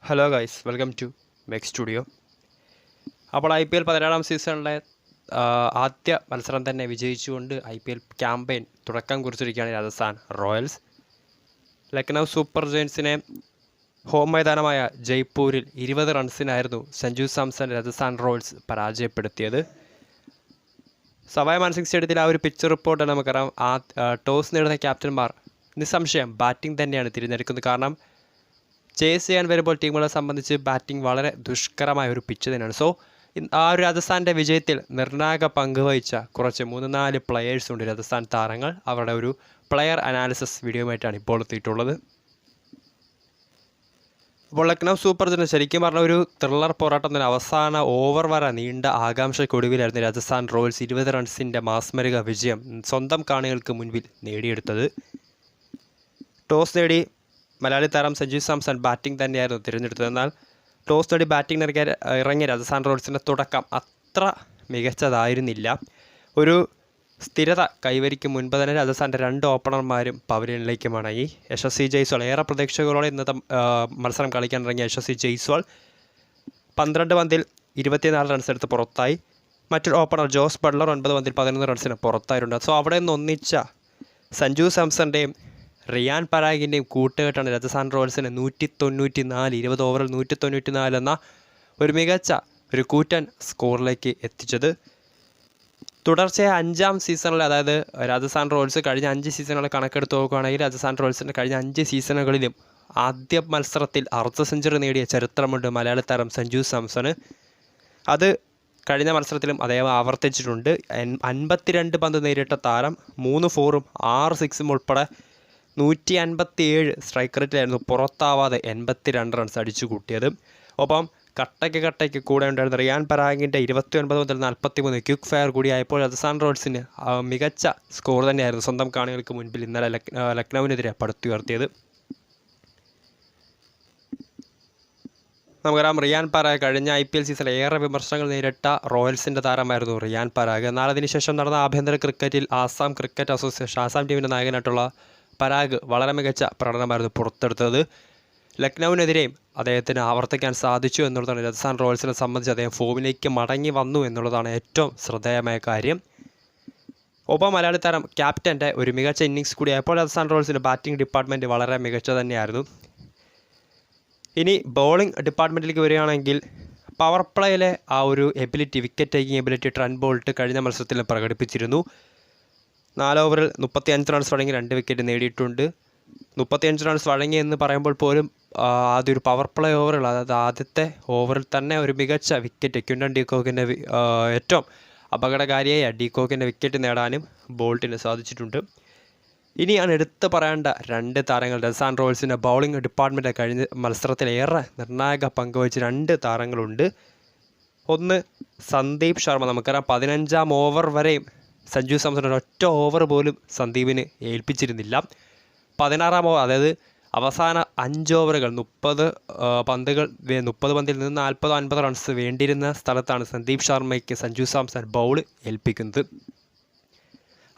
Hello guys, welcome to Mech studio. അപ്പോൾ IPL 17-ാം സീസണിലെ ആദ്യ മത്സരം തന്നെ വിജയിച്ചുകൊണ്ട് IPL ക്യാമ്പയിൻ തുടക്കം കുറിച്ചിരിക്കുകയാണ് രാജസ്ഥാൻ റോയൽസ്. ലക്നൗ സൂപ്പർ ജയൻസിനെ ഹോം മൈതാനമായ ജയ്പൂരിൽ 20 റൺസിനായിരുന്നു സഞ്ജു സാംസൺ രാജസ്ഥാൻ റോയൽസ് പരാജയപ്പെടുത്തിയത്. സവായ് മാൻസിംഗ് സ്റ്റേഡിയത്തിൽ ആ ഒരു പിച്ച് റിപ്പോർട്ട് നമുക്കറിയാം. ടോസ് നേടുന്ന ക്യാപ്റ്റന്മാർ നിസ്സംശയം ബാറ്റിംഗ് തന്നെയാണ് തിരഞ്ഞെടുക്കുന്നത്. കാരണം ചേസ് ചെയ്യാൻ വരുമ്പോൾ ടീമുകളെ സംബന്ധിച്ച് ബാറ്റിംഗ് വളരെ ദുഷ്കരമായ ഒരു പിച്ച് തന്നെയാണ്. സോ ആ ഒരു രാജസ്ഥാൻ്റെ വിജയത്തിൽ നിർണായക പങ്ക് വഹിച്ച കുറച്ച് 3-4 പ്ലെയേഴ്സ് ഉണ്ട് രാജസ്ഥാൻ താരങ്ങൾ. അവരുടെ ഒരു പ്ലെയർ അനാലിസിസ് വീഡിയോയുമായിട്ടാണ് ഇപ്പോൾ എത്തിയിട്ടുള്ളത്. അപ്പോൾ ലക്നൗ സൂപ്പർ ജയൻസ് ശരിക്കും പറഞ്ഞ ഒരു ത്രില്ലർ പോരാട്ടത്തിന് അവസാന ഓവർ വരെ നീണ്ട ആകാംക്ഷയ്ക്കൊടുവിലായിരുന്നു രാജസ്ഥാൻ റോയൽസ് 20 റൺസിൻ്റെ മാസ്മരിക വിജയം സ്വന്തം കാണികൾക്ക് മുൻപിൽ നേടിയെടുത്തത്. ടോസ് നേടി മലയാളി താരം സഞ്ജു സാംസൺ ബാറ്റിംഗ് തന്നെയായിരുന്നു തിരഞ്ഞെടുത്തത്. എന്നാൽ ടോസ് നേടി ബാറ്റിംഗ് ഇറങ്ങിയ രാജസ്ഥാൻ റോയൽസിൻ്റെ തുടക്കം അത്ര മികച്ചതായിരുന്നില്ല. ഒരു സ്ഥിരത കൈവരിക്കും മുൻപ് തന്നെ രാജസ്ഥാൻ്റെ 2 ഓപ്പണർമാരും പവലിയനിലേക്ക് മടങ്ങി. യശസ്വി ജയ്സ്വാൾ ഏറെ പ്രതീക്ഷകളോടെ ഇന്നത്തെ മത്സരം കളിക്കാൻ ഇറങ്ങിയ യശസ്വി ജയ്സ്വാൾ 12 പന്തിൽ 24 റൺസ് എടുത്ത് പുറത്തായി. മറ്റൊരു ഓപ്പണർ ജോസ് ബട്ട്ലർ 9 പന്തിൽ 11 റൺസിന് പുറത്തായിട്ടുണ്ട്. സോ അവിടെ നിന്ന് ഒന്നിച്ച സഞ്ജു സാംസൻ്റെയും റിയാൻ പരാഗിൻ്റെയും കൂട്ടുകെട്ടാണ് രാജസ്ഥാൻ റോയൽസിനെ 194 20 ഓവറിൽ 194 എന്ന ഒരു മികച്ച ഒരു കൂറ്റൻ സ്കോറിലേക്ക് എത്തിച്ചത്. തുടർച്ചയായ 5-ാം സീസണിൽ, അതായത് രാജസ്ഥാൻ റോയൽസ് കഴിഞ്ഞ 5 സീസണുകളെ കണക്കെടുത്ത് നോക്കുകയാണെങ്കിൽ രാജസ്ഥാൻ റോയൽസിൻ്റെ കഴിഞ്ഞ 5 സീസണുകളിലും ആദ്യ മത്സരത്തിൽ അർദ്ധ സെഞ്ചുറി നേടിയ ചരിത്രമുണ്ട് മലയാളി താരം സഞ്ജു സാംസണ്. അത് കഴിഞ്ഞ മത്സരത്തിലും അദ്ദേഹം ആവർത്തിച്ചിട്ടുണ്ട്. 52 പന്ത് നേരിട്ട താരം 3 4-ഉം 6 6-ഉം ഉൾപ്പെടെ 157 സ്ട്രൈക്ക് റേറ്റിലായിരുന്നു പുറത്താവാതെ 82 റൺസ് അടിച്ചു കൂട്ടിയത്. ഒപ്പം കട്ടയ്ക്ക് കൂടെ ഉണ്ടായിരുന്ന റിയാൻ പരാഗിൻ്റെ 29 മുതൽ 43 ക്വിക്ക് ഫയർ കൂടിയായപ്പോൾ രാജസ്ഥാൻ റോയൽസിന് മികച്ച സ്കോർ തന്നെയായിരുന്നു സ്വന്തം കാണികൾക്ക് മുൻപിൽ ഇന്നലെ ലക്നൌവിനെതിരെ പടുത്തുയർത്തിയത്. നമുക്കറിയാം, റിയാൻ പരാഗ് കഴിഞ്ഞ IPL സീസണിൽ ഏറെ വിമർശനങ്ങൾ നേരിട്ട റോയൽസിൻ്റെ താരമായിരുന്നു റിയാൻ പരാഗ്. എന്നാൽ അതിനുശേഷം നടന്ന ആഭ്യന്തര ക്രിക്കറ്റിൽ ആസാം ക്രിക്കറ്റ് അസോസിയേഷൻ ആസാം ടീമിൻ്റെ നായകനായിട്ടുള്ള പരാഗ് വളരെ മികച്ച പ്രകടനമായിരുന്നു പുറത്തെടുത്തത്. ലക്നൌവിനെതിരെയും അദ്ദേഹത്തിന് ആവർത്തിക്കാൻ സാധിച്ചു എന്നുള്ളതാണ് രാജസ്ഥാൻ റോയൽസിനെ സംബന്ധിച്ച് അദ്ദേഹം ഫോമിലേക്ക് മടങ്ങി വന്നു എന്നുള്ളതാണ് ഏറ്റവും ശ്രദ്ധേയമായ കാര്യം. ഒപ്പം മലയാളി താരം ക്യാപ്റ്റൻ്റെ ഒരു മികച്ച ഇന്നിങ്സ് കൂടിയായപ്പോൾ രാജസ്ഥാൻ റോയൽസിൻ്റെ ബാറ്റിംഗ് ഡിപ്പാർട്ട്മെൻറ്റ് വളരെ മികച്ച തന്നെയായിരുന്നു. ഇനി ബോളിംഗ് ഡിപ്പാർട്ട്മെൻറ്റിലേക്ക് വരികയാണെങ്കിൽ പവർ പ്ലേയിലെ ആ ഒരു ability, wicket taking ability Trent bolt കഴിഞ്ഞ മത്സരത്തിൽ പ്രകടിപ്പിച്ചിരുന്നു. 4 ഓവറിൽ 35 റൺസ് വഴങ്ങി 2 വിക്കറ്റ് നേടിയിട്ടുണ്ട്. 35 റൺസ് വഴങ്ങി എന്ന് പറയുമ്പോൾ പോലും ആദ്യ ഒരു പവർ പ്ലേ ഓവറുകൾ, അതായത് ആദ്യത്തെ ഓവറിൽ തന്നെ ഒരു മികച്ച വിക്കറ്റ് ക്വിൻ്റൺ ഡി കോക്കിൻ്റെ ഏറ്റവും അപകടകാരിയായ ഡി കോക്കിൻ്റെ വിക്കറ്റ് നേടാനും ബോൾട്ടിന് സാധിച്ചിട്ടുണ്ട്. ഇനിയാണ് എടുത്തു പറയേണ്ട 2 താരങ്ങൾ. രാജസ്ഥാൻ റോയൽസിൻ്റെ ബൗളിംഗ് ഡിപ്പാർട്ട്മെൻറ്റ് കഴിഞ്ഞ മത്സരത്തിൽ ഏറെ നിർണായക പങ്കുവഹിച്ച 2 താരങ്ങളുണ്ട്. ഒന്ന് സന്ദീപ് ശർമ്മ. നമുക്കറിയാം 15-ാം ഓവർ വരെയും സഞ്ജു സാംസൺ ഒറ്റ ഓവർ പോലും സന്ദീപിന് ഏൽപ്പിച്ചിരുന്നില്ല. 16-ാം ഓവർ, അതായത് അവസാന 5 ഓവറുകൾ 30 പന്തിൽ നിന്ന് 40-50 റൺസ് വേണ്ടിയിരുന്ന സ്ഥലത്താണ് സന്ദീപ് ശർമ്മയ്ക്ക് സഞ്ജു സാംസൺ ബൗൾ ഏൽപ്പിക്കുന്നത്.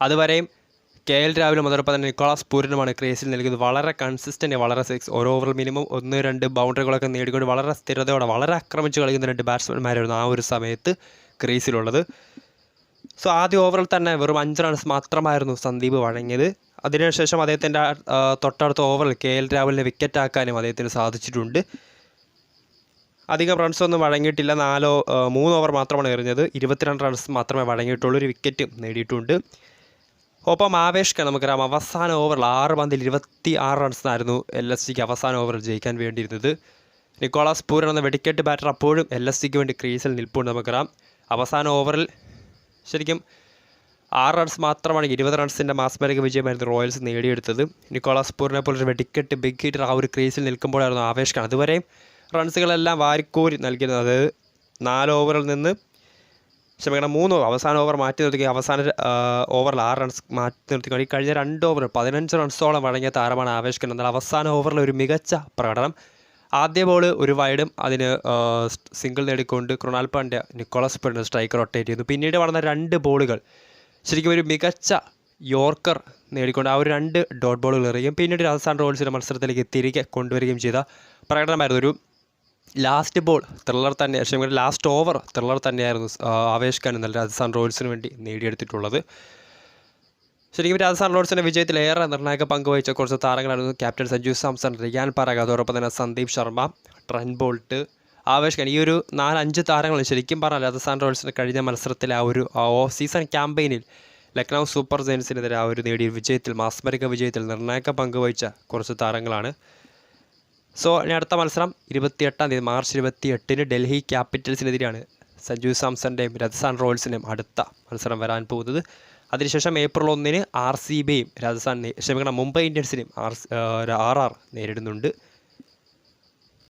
അതുവരെയും KL രാഹുലും അതോടൊപ്പം തന്നെ നിക്കോളാസ് പൂരനുമാണ് ക്രീസിൽ നൽകിയത്. വളരെ കൺസിസ്റ്റൻ്റ്, വളരെ ഓരോ ഓവറിൽ മിനിമം 1-2 ബൗണ്ടറികളൊക്കെ നേടിക്കൊണ്ട് വളരെ സ്ഥിരതയോടെ വളരെ ആക്രമിച്ച് കളിക്കുന്ന 2 ബാറ്റ്സ്മാൻമാരായിരുന്നു ആ ഒരു സമയത്ത് ക്രീസിലുള്ളത്. സോ ആദ്യ ഓവറിൽ തന്നെ വെറും 5 റൺസ് മാത്രമായിരുന്നു സന്ദീപ് വഴങ്ങിയത്. അതിനുശേഷം അദ്ദേഹത്തിൻ്റെ തൊട്ടടുത്ത ഓവറിൽ KL രാഹുലിനെ വിക്കറ്റാക്കാനും അദ്ദേഹത്തിന് സാധിച്ചിട്ടുണ്ട്. അധികം റൺസൊന്നും വഴങ്ങിയിട്ടില്ല. 3 ഓവർ മാത്രമാണ് എറിഞ്ഞത്. 22 റൺസ് മാത്രമേ വഴങ്ങിയിട്ടുള്ളൂ. ഒരു വിക്കറ്റും നേടിയിട്ടുണ്ട്. ഒപ്പം ആവേശ് ഖാൻ, നമുക്കറിയാം അവസാന ഓവറിൽ 6 പന്തിൽ 26 റൺസായിരുന്നു LSGക്ക് അവസാന ഓവറിൽ ജയിക്കാൻ വേണ്ടിയിരുന്നത്. നിക്കോളാസ് പൂരൻ എന്ന വെടിക്കെട്ട് ബാറ്റർ അപ്പോഴും LSGക്ക് വേണ്ടി ക്രീസിൽ നിൽപ്പുണ്ട്. നമുക്കറിയാം അവസാന ഓവറിൽ ശരിക്കും 6 റൺസ് മാത്രമാണ് 20 റൺസിൻ്റെ മാസ്മരിക വിജയമായിരുന്നു റോയൽസ് നേടിയെടുത്തത്. നിക്കോളാസ് പൂരനെ പോലൊരു വെടിക്കെട്ട് ബിഗ് ഹിറ്റർ ആ ഒരു ക്രീസിൽ നിൽക്കുമ്പോഴായിരുന്നു ആവേശ് ഖാൻ അതുവരെയും റൺസുകളെല്ലാം വാരിക്കോരി നൽകിയിരുന്നത്. അതായത് 4 ഓവറിൽ നിന്ന് 3 ഓവർ അവസാന ഓവർ മാറ്റി നിർത്തുകയും അവസാന ഓവറിൽ 6 റൺസ് മാറ്റി നിർത്തിക്കൊണ്ട് കഴിഞ്ഞ 2 ഓവർ 15 റൺസോളം വഴങ്ങിയ താരമാണ് ആവേശ് ഖാൻ. എന്നാൽ അവസാന ഓവറിൽ ഒരു മികച്ച പ്രകടനം. ആദ്യ ബോൾ ഒരു വൈഡും അതിന് സിംഗിൾ നേടിക്കൊണ്ട് Krunal Pandya Nicholas Pooran strike rotate ചെയ്തു. പിന്നീട് വളർന്ന 2 ബോളുകൾ ശരിക്കും ഒരു മികച്ച യോർക്കർ നേടിക്കൊണ്ട് ആ ഒരു 2 ഡോട്ട് ബോളുകൾ എറിയുകയും പിന്നീട് രാജസ്ഥാൻ റോയൽസിൻ്റെ മത്സരത്തിലേക്ക് തിരികെ കൊണ്ടുവരികയും ചെയ്ത പ്രകടനമായിരുന്നു. ഒരു ലാസ്റ്റ് ബോൾ ത്രില്ലർ തന്നെ, ലാസ്റ്റ് ഓവർ ത്രില്ലർ തന്നെയായിരുന്നു ആവേശ് ഖാൻ ഇന്നലെ രാജസ്ഥാൻ റോയൽസിന് വേണ്ടി നേടിയെടുത്തിട്ടുള്ളത്. ശരിക്കും രാജസ്ഥാൻ റോയൽസിൻ്റെ വിജയത്തിൽ ഏറെ നിർണായക പങ്കുവഹിച്ച കുറച്ച് താരങ്ങളായിരുന്നു ക്യാപ്റ്റൻ സഞ്ജു സാംസൺ, റിയാൻ പരാഗ്, അതോടൊപ്പം തന്നെ സന്ദീപ് ശർമ്മ, ട്രെന്റ് ബോൾട്ട്, ആവേശ് ഖാൻ. ഈ ഒരു 4-5 താരങ്ങൾ ശരിക്കും പറഞ്ഞാൽ രാജസ്ഥാൻ റോയൽസിന് കഴിഞ്ഞ മത്സരത്തിൽ ആ ഒരു സീസൺ ക്യാമ്പയിനിൽ ലക്നൗ സൂപ്പർ ജയൻസിനെതിരെ ആ ഒരു നേടിയ വിജയത്തിൽ, മാസ്മരിക വിജയത്തിൽ നിർണായക പങ്കുവഹിച്ച കുറച്ച് താരങ്ങളാണ്. സോ ഇനി അടുത്ത മത്സരം 28-ാം തീയതി മാർച്ച് 28-ന് ഡൽഹി ക്യാപിറ്റൽസിനെതിരെയാണ് സഞ്ജു സാംസൻ്റെയും രാജസ്ഥാൻ റോയൽസിൻ്റെയും അടുത്ത മത്സരം വരാൻ പോകുന്നത്. അതിനുശേഷം ഏപ്രിൽ 1-ന് RCBയും മുംബൈ ഇന്ത്യൻസിനെയും RR നേരിടുന്നുണ്ട്.